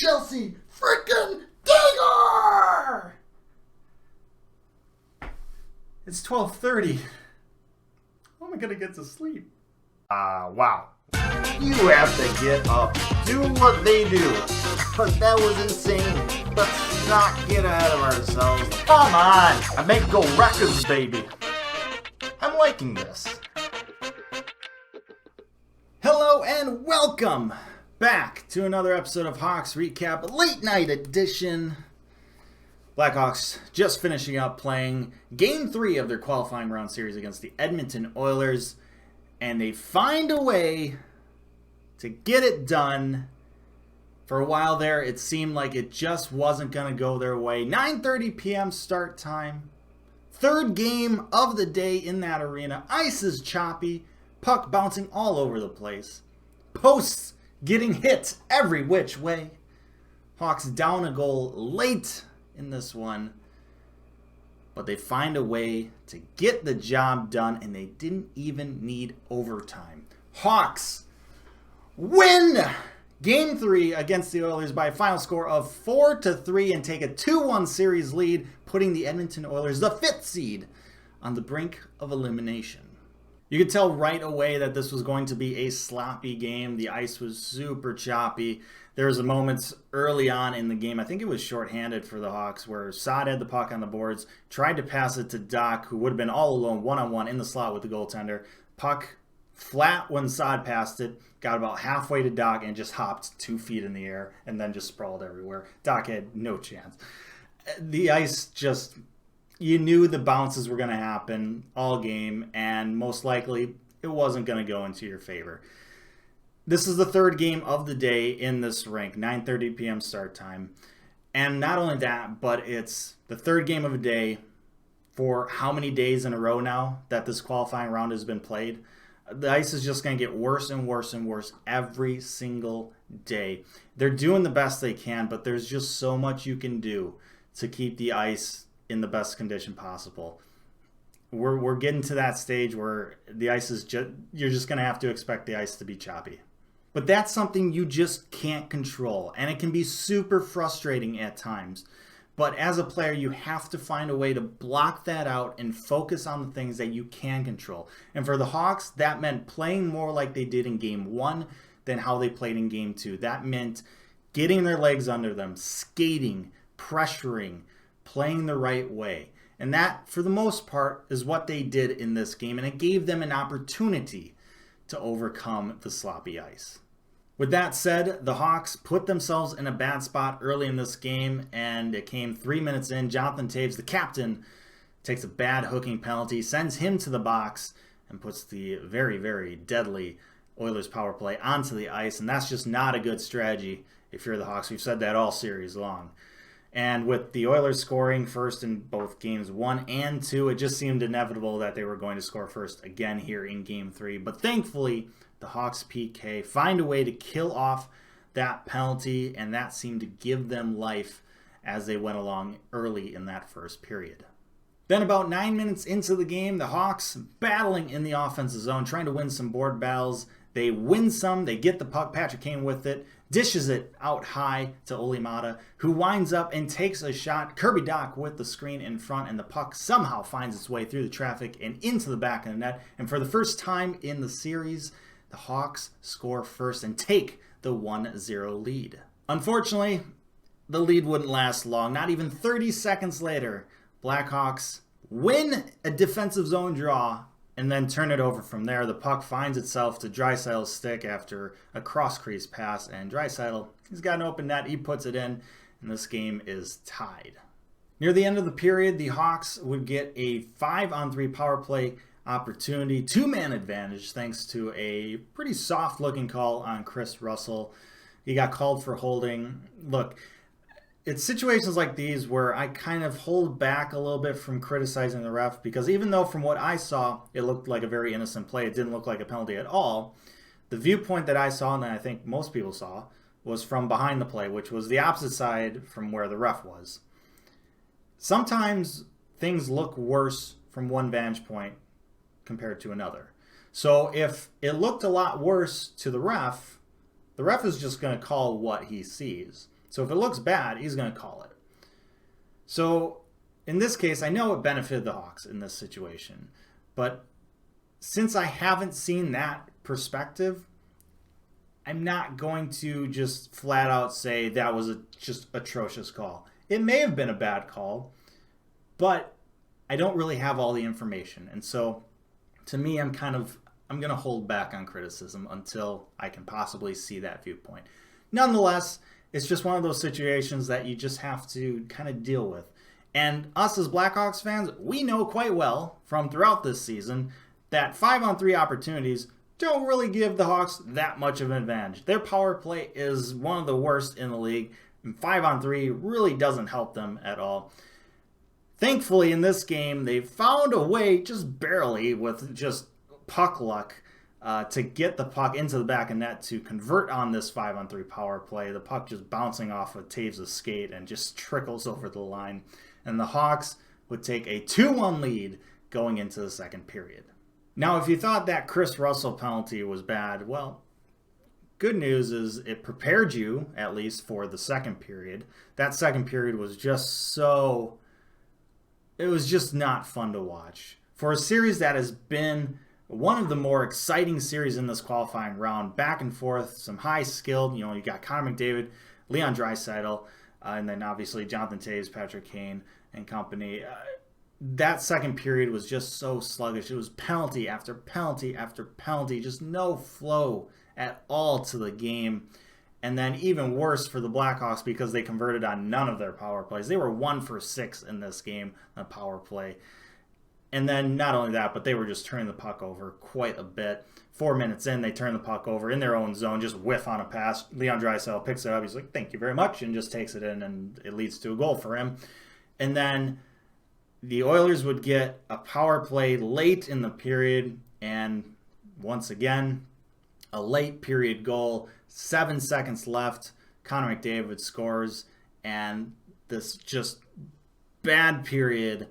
Chelsea freaking Digger! It's 12:30. How am I gonna get to sleep? Wow. You have to get up, do what they do. But that was insane. Let's not get ahead of ourselves. Come on! I make go records, baby. I'm liking this. Hello and welcome back to another episode of Hawks Recap, late night edition. Blackhawks just finishing up playing Game 3 of their qualifying round series against the Edmonton Oilers. And they find a way to get it done. For a while there, it seemed like it just wasn't going to go their way. 9:30 p.m. start time. Third game of the day in that arena. Ice is choppy. Puck bouncing all over the place. Posts getting hit every which way. Hawks down a goal late in this one. But they find a way to get the job done, and they didn't even need overtime. Hawks win Game 3 against the Oilers by a final score of 4-3 and take a 2-1 series lead, putting the Edmonton Oilers, the 5th seed, on the brink of elimination. You could tell right away that this was going to be a sloppy game. The ice was super choppy. There was moments early on in the game, I think it was shorthanded for the Hawks, where Saad had the puck on the boards, tried to pass it to Doc, who would have been all alone, one-on-one in the slot with the goaltender. Puck flat when Saad passed it, got about halfway to Doc and just hopped 2 feet in the air and then just sprawled everywhere. Doc had no chance. The ice just, you knew the bounces were going to happen all game, and most likely it wasn't going to go into your favor. This is the third game of the day in this rink, 9:30 p.m. start time. And not only that, but it's the third game of the day for how many days in a row now that this qualifying round has been played. The ice is just going to get worse and worse and worse every single day. They're doing the best they can, but there's just so much you can do to keep the ice in the best condition possible. We're getting to that stage where the ice is just, you're just going to have to expect the ice to be choppy. But that's something you just can't control, and it can be super frustrating at times. But as a player, you have to find a way to block that out and focus on the things that you can control. And for the Hawks, that meant playing more like they did in Game 1 than how they played in Game 2. That meant getting their legs under them, skating, pressuring, playing the right way. And that, for the most part, is what they did in this game. And it gave them an opportunity to overcome the sloppy ice. With that said, the Hawks put themselves in a bad spot early in this game, and it came 3 minutes in. Jonathan Toews, the captain, takes a bad hooking penalty, sends him to the box, and puts the very, very deadly Oilers power play onto the ice, and that's just not a good strategy if you're the Hawks. We've said that all series long. And with the Oilers scoring first in both games 1 and 2, it just seemed inevitable that they were going to score first again here in Game 3. But thankfully, the Hawks PK find a way to kill off that penalty, and that seemed to give them life as they went along early in that first period. Then about 9 minutes into the game, the Hawks battling in the offensive zone, trying to win some board battles. They win some, they get the puck, Patrick Kane with it, dishes it out high to Olimata, who winds up and takes a shot. Kirby Dach with the screen in front, and the puck somehow finds its way through the traffic and into the back of the net. And for the first time in the series, the Hawks score first and take the 1-0 lead. Unfortunately, the lead wouldn't last long. Not even 30 seconds later, Blackhawks win a defensive zone draw and then turn it over from there. The puck finds itself to Draisaitl's stick after a cross-crease pass, and Draisaitl, he's got an open net, he puts it in, and this game is tied. Near the end of the period, the Hawks would get a 5-on-3 power play opportunity, 2-man advantage, thanks to a pretty soft-looking call on Chris Russell. He got called for holding. Look, it's situations like these where I kind of hold back a little bit from criticizing the ref, because even though from what I saw, it looked like a very innocent play, it didn't look like a penalty at all, the viewpoint that I saw, and that I think most people saw, was from behind the play, which was the opposite side from where the ref was. Sometimes things look worse from one vantage point compared to another. So if it looked a lot worse to the ref is just going to call what he sees. So if it looks bad, he's going to call it. So in this case, I know it benefited the Hawks in this situation. But since I haven't seen that perspective, I'm not going to just flat out say that was a just atrocious call. It may have been a bad call, but I don't really have all the information. And so to me, I'm going to hold back on criticism until I can possibly see that viewpoint. Nonetheless, it's just one of those situations that you just have to kind of deal with. And us as Blackhawks fans, we know quite well from throughout this season that 5-on-3 opportunities don't really give the Hawks that much of an advantage. Their power play is one of the worst in the league, and 5-on-3 really doesn't help them at all. Thankfully, in this game, they found a way, just barely, with just puck luck, to get the puck into the back of net to convert on this 5-on-3 power play. The puck just bouncing off of Taves' skate and just trickles over the line. And the Hawks would take a 2-1 lead going into the second period. Now, if you thought that Chris Russell penalty was bad, well, good news is it prepared you, at least, for the second period. That second period was just it was just not fun to watch. For a series that has been one of the more exciting series in this qualifying round, back and forth, some high-skilled, you got Connor McDavid, Leon Draisaitl, and then obviously Jonathan Toews, Patrick Kane, and company. That second period was just so sluggish. It was penalty after penalty after penalty, just no flow at all to the game. And then even worse for the Blackhawks because they converted on none of their power plays. They were 1 for 6 in this game on power play. And then not only that, but they were just turning the puck over quite a bit. 4 minutes in, they turn the puck over in their own zone, just whiff on a pass. Leon Draisaitl picks it up. He's like, thank you very much, and just takes it in, and it leads to a goal for him. And then the Oilers would get a power play late in the period, and once again, a late period goal. 7 seconds left. Connor McDavid scores, and this just bad period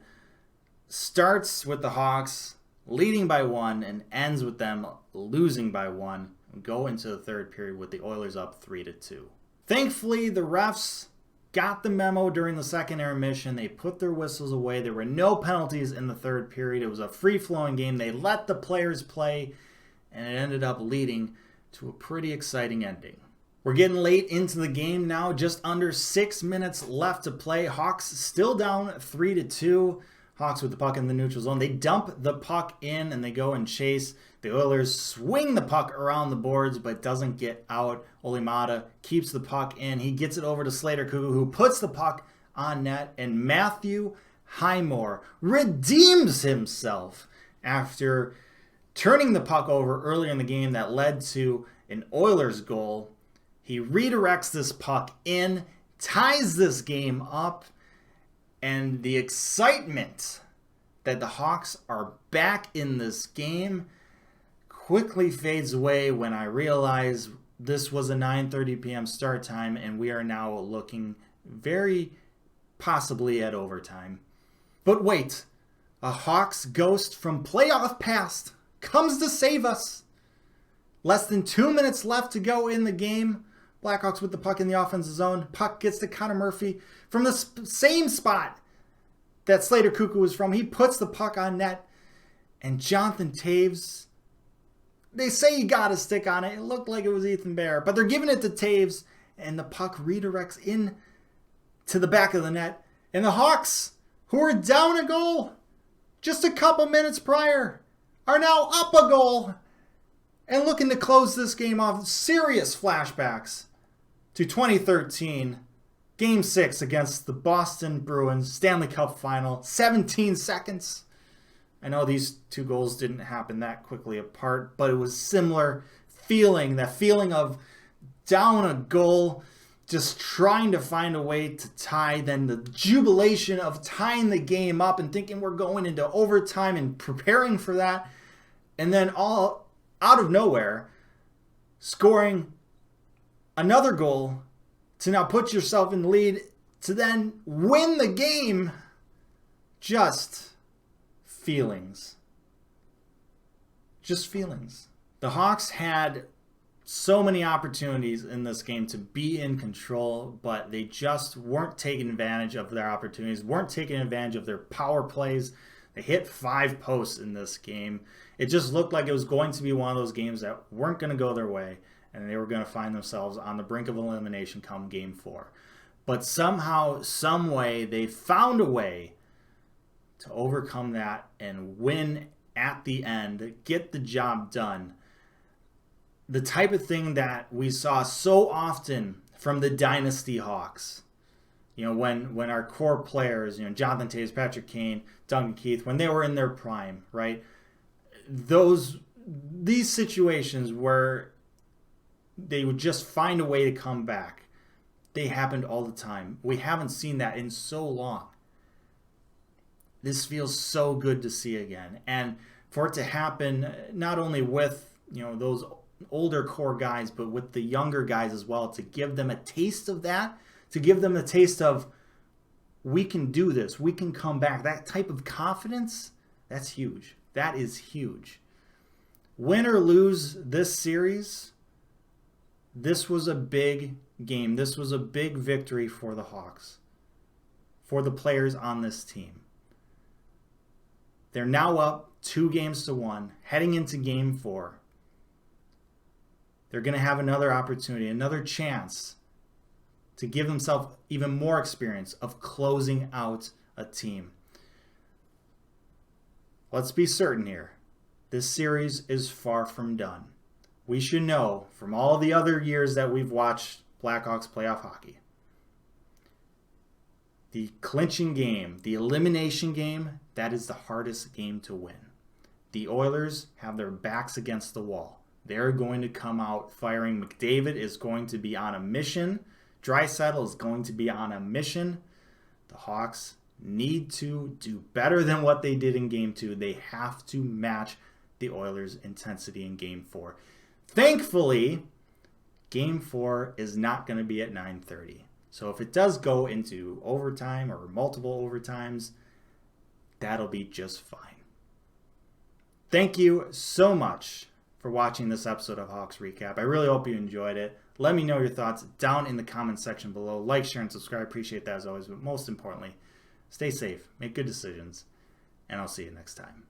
starts with the Hawks leading by 1 and ends with them losing by 1. Go into the third period with the Oilers up 3-2. Thankfully, the refs got the memo during the second intermission. They put their whistles away. There were no penalties in the third period. It was a free-flowing game. They let the players play, and it ended up leading to a pretty exciting ending. We're getting late into the game now. Just under 6 minutes left to play. Hawks still down 3-2. Hawks with the puck in the neutral zone. They dump the puck in and they go and chase. The Oilers swing the puck around the boards but doesn't get out. Olimata keeps the puck in. He gets it over to Slater Koekkoek, who puts the puck on net. And Matthew Highmore redeems himself after turning the puck over earlier in the game that led to an Oilers goal. He redirects this puck in, ties this game up. And the excitement that the Hawks are back in this game quickly fades away when I realize this was a 9:30 p.m. start time and we are now looking very possibly at overtime. But wait, a Hawks ghost from playoff past comes to save us. Less than 2 minutes left to go in the game. Blackhawks with the puck in the offensive zone. Puck gets to Connor Murphy from the same spot that Slater Koekkoek was from. He puts the puck on net. And Jonathan Toews, they say he got a stick on it. It looked like it was Ethan Bear. But they're giving it to Toews. And the puck redirects in to the back of the net. And the Hawks, who were down a goal just a couple minutes prior, are now up a goal and looking to close this game off. Serious flashbacks to 2013, Game 6 against the Boston Bruins, Stanley Cup Final, 17 seconds. I know these two goals didn't happen that quickly apart, but it was similar feeling, that feeling of down a goal, just trying to find a way to tie, then the jubilation of tying the game up and thinking we're going into overtime and preparing for that, and then all out of nowhere, scoring another goal to now put yourself in the lead, to then win the game. Just feelings. Just feelings. The Hawks had so many opportunities in this game to be in control, but they just weren't taking advantage of their opportunities, weren't taking advantage of their power plays. They hit 5 posts in this game. It just looked like it was going to be one of those games that weren't going to go their way, and they were going to find themselves on the brink of elimination come Game 4. But somehow, some way, they found a way to overcome that and win at the end, get the job done. The type of thing that we saw so often from the Dynasty Hawks. You know, when our core players, you know, Jonathan Toews, Patrick Kane, Duncan Keith, when they were in their prime, right? These situations where they would just find a way to come back, they happened all the time. We haven't seen that in so long. This feels so good to see again. And for it to happen not only with, you know, those older core guys, but with the younger guys as well, to give them a taste of that, to give them a taste of, we can do this, we can come back. That type of confidence, that's huge. That is huge. Win or lose this series, this was a big game. This was a big victory for the Hawks, for the players on this team. They're now up 2-1, heading into Game 4. They're going to have another opportunity, another chance to give themselves even more experience of closing out a team. Let's be certain here. This series is far from done. We should know from all the other years that we've watched Blackhawks playoff hockey. The clinching game, the elimination game, that is the hardest game to win. The Oilers have their backs against the wall. They're going to come out firing. McDavid is going to be on a mission. Draisaitl is going to be on a mission. The Hawks need to do better than what they did in Game 2. They have to match the Oilers' intensity in Game 4. Thankfully, Game 4 is not going to be at 9:30. So if it does go into overtime or multiple overtimes, that'll be just fine. Thank you so much for watching this episode of Hawks Recap. I really hope you enjoyed it. Let me know your thoughts down in the comment section below. Like, share, and subscribe. Appreciate that as always. But most importantly, stay safe, make good decisions, and I'll see you next time.